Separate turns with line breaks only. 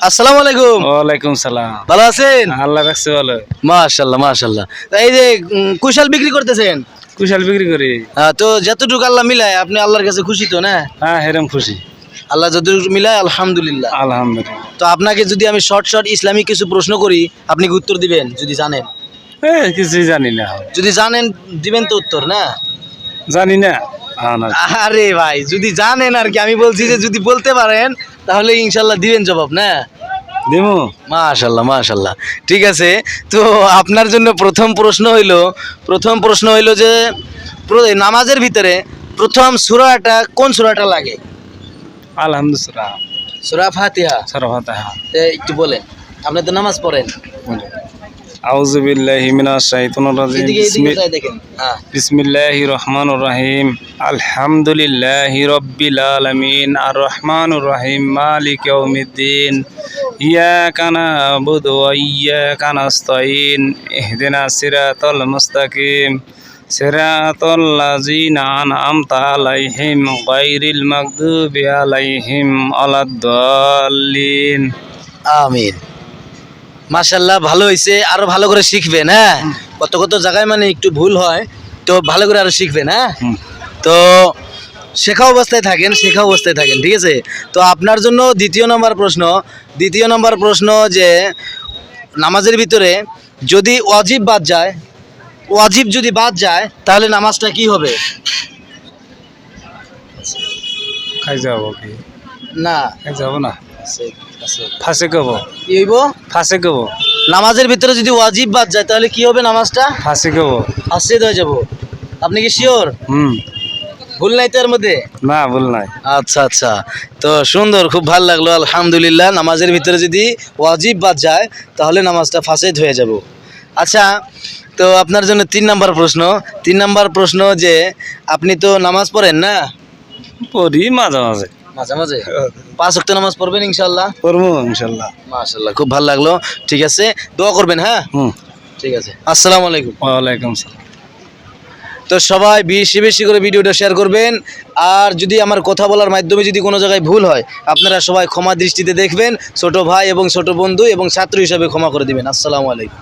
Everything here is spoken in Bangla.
আসসালামু আলাইকুম।
ওয়ালাইকুম সালাম।
ভালো আছেন?
আল্লাহ রাখছে ভালো।
মাশাআল্লাহ মাশাআল্লাহ। এই যে কুশাল বিক্রি করতেছেন,
কুশাল বিক্রি করি।
তো যতটুকু আল্লাহ মিলায় আপনি আল্লাহর কাছে খুশি তো না?
হ্যাঁ, হেরম খুশি।
আল্লাহ যতটুকু মিলায় আলহামদুলিল্লাহ।
আলহামদুলিল্লাহ।
তো আপনাকে যদি আমি শর্ট ইসলামিক কিছু প্রশ্ন করি, আপনি কি উত্তর দিবেন যদি জানেন?
কিছুই জানি না।
যদি জানেন দিবেন তো উত্তর না?
জানি না।
আরে ভাই যদি জানেন আর কি, আমি বলছি যে যদি বলতে পারেন তাহলে ইনশাল্লাহ দিবেন জবাব না?
দিমু।
মাশাআল্লাহ মাশাআল্লাহ। ঠিক আছে, তো আপনার জন্য প্রথম প্রশ্ন হইলো যে নামাজের ভিতরে প্রথম সূরাটা কোন সূরাটা লাগে?
আলহামদুলিল্লাহ।
সূরা ফাতিহা।
সূরা ফাতিহা।
একটু বলেন, আপনি তো নামাজ পড়েন।
আউযু বিল্লাহি মিনাশ শাইতানির রাজিম।
এদিকে তাই দেখেন। হ্যাঁ।
বিসমিল্লাহির রহমানির রহিম। আলহামদুলিল্লাহি রাব্বিল আলামিন আর রহমানির রহিম মালিক ইয়াউমিদ্দিন। ইয়াকা না'বুদু ওয়া ইয়াকা নাস্তাইন। ইহদিনাস সিরাতাল মুস্তাকিম। সিরাতাল লাযিনা আন'আমতা আলাইহিম গায়রিল মাগদুবি আলাইহিম ওয়ালাদ-দাল্লিন।
আমিন। মাশাআল্লাহ, ভালো হয়েছে, আরো ভালো করে শিখবেন। হ্যাঁ, কত জায়গায় মানে একটু ভুল হয়, তো ভালো করে আরো শিখবেন। হ্যাঁ, তো শেখা অবস্থায় থাকেন ঠিক আছে। তো আপনার জন্য দ্বিতীয় নম্বর প্রশ্ন যে নামাজের ভিতরে যদি ওয়াজিব যদি বাদ যায় তাহলে নামাজটা কি হবে?
খাই যাব কি
না,
খাই যাব না।
আছে।
ফাঁসে কব।
কি হইব?
ফাঁসে কব।
নামাজের ভিতরে যদি ওয়াজিব বাদ যায় তাহলে কি হবে? নামাজটা
ফাঁসে কব।
ফাসেদ হয়ে যাব। আপনি কি শিওর? ভুল নাই তো এর মধ্যে?
না, ভুল নাই।
আচ্ছা আচ্ছা, তো সুন্দর, খুব ভালো লাগলো, আলহামদুলিল্লাহ। নামাজের ভিতরে যদি ওয়াজিব বাদ যায় তাহলে নামাজটা ফাসেদ হয়ে যাব। আচ্ছা, তো আপনার জন্য তিন নাম্বার প্রশ্ন যে আপনি তো নামাজ পড়েন না?
পড়ি মাঝে মাঝে।
মাঝে মাঝে 5 ওয়াক্ত নামাজ পড়বেন ইনশাআল্লাহ?
পড়বো ইনশাল্লাহ।
মাশাআল্লাহ, খুব ভালো লাগলো। ঠিক আছে, দোয়া করবেন। হ্যাঁ, ঠিক আছে। আসসালামু আলাইকুম।
ওয়ালাইকুম সালাম।
তো সবাই বেশি বেশি করে ভিডিওটা শেয়ার করবেন, আর যদি আমার কথা বলার মাধ্যমে যদি কোনো জায়গায় ভুল হয় আপনারা সবাই ক্ষমা দৃষ্টিতে দেখবেন, ছোট ভাই এবং ছোট বন্ধু এবং ছাত্র হিসাবে ক্ষমা করে দিবেন। আসসালামু আলাইকুম।